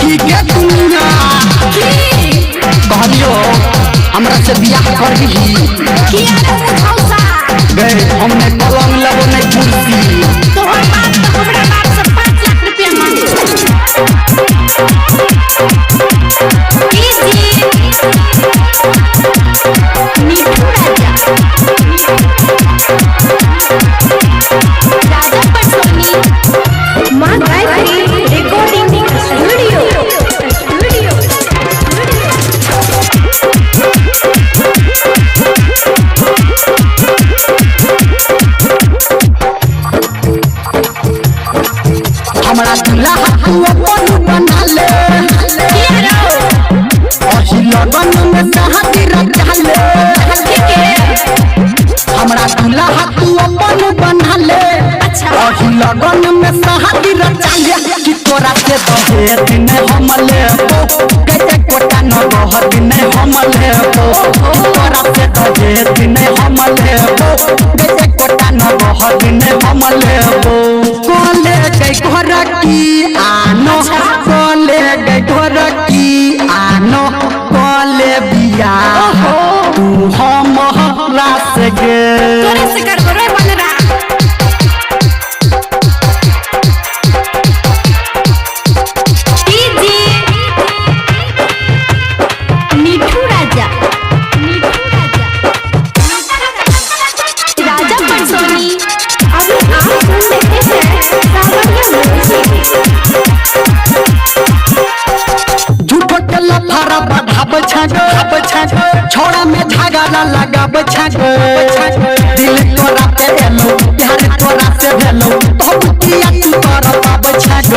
ठीक है दुनिया कहलियो हमरा से बियाह कर दी किया रे मुझौसा गए हमने पलंग लगो नहीं कुर्सी तोहर बाप तो हमरा बाप से 5 लाख रुपया मांगे मीठू राजा राजा पटोनी मां गायत्री रिकॉर्डिंग स्टूडियो हमरा दुल्हा तू अपन बना ले अही लगन में शादी रचा ले हमरा दुल्हा तू अपन बना ले अही लगन में शादी रचा ले कि तोरा से दहेज नहीं हम लेबो कते कोटा न रहत नहीं हम लेबो तोरा से दहेज नहीं हम लेबो कते कोटा न रहत नहीं हम लेबो कोले गई घर की आनो कोले गई घर की आनो कोले बिया तू हम रास गे तोरे से कर रे बनरा मीठू राजा राजा पटोनी अभी आप सुन लेते हैं सामान्य म्यूजिक झूठो के लफारा बढ़ाब छाग छोड़ा में झगड़ा लगाब छाग दिल तोरा पे एलो प्यार तोरा से भेलो तब किया तू तोरा पाब छाग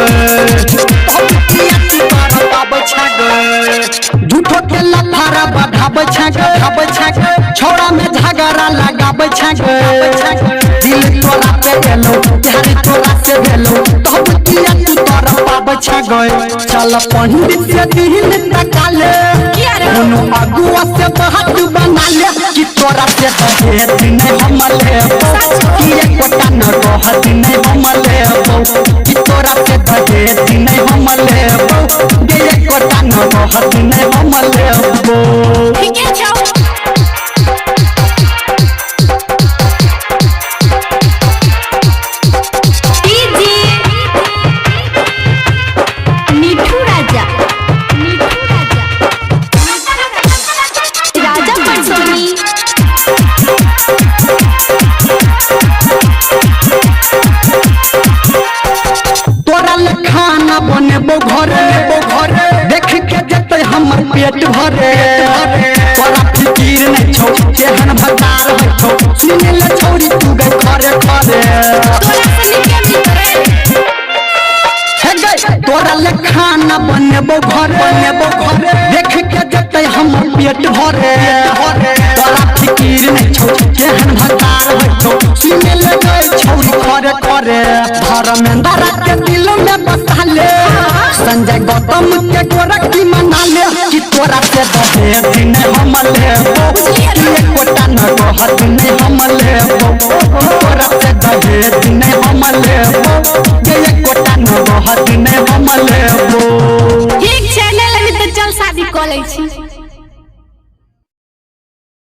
झूठो के लफारा बढ़ाब छाग छोड़ा में झगड़ा लगाब छाग दिल तोरा पे एलो प्यार तोरा से भेलो तब किया तू तोरा पाब छाग चल पंडित से दिल तकाले कोनो अगुआ से बात बना ले कि तोरा से दहेज नहीं हम लेबो कि एक कोटा न रहत नहीं हम लेबो कि तोरा से दहेज नहीं हम लेबो कि एक कोटा न रहत नहीं हम लेबो ठीक है जाओ मीठू राजा राजा पटोनी तोरा ले खाना बनेबो घरे देख के जते हमर पेट भरे तोरा फिकीर नहीं छौ केहन भतार है छौ सुने ले छोरी तू गई खरे तोरा से निके भीतरे हे गई तोरा ले खाना बनेबो घरे देख के जते हमर पेट भरे तोरा फिकीर नहीं छौ केहन भतार है छौ सुने ले गई छोरी खरे धर्मेंद्र के दिल में बसा ले संजय गौतम के गोरखी मना ले कि तोरा से दहेज नहीं हम लेबो कि एक कोटा न रहत नहीं हम लेबो तोरा से दहेज नहीं हम लेबो कि एक कोटा न रहत नहीं हम लेबो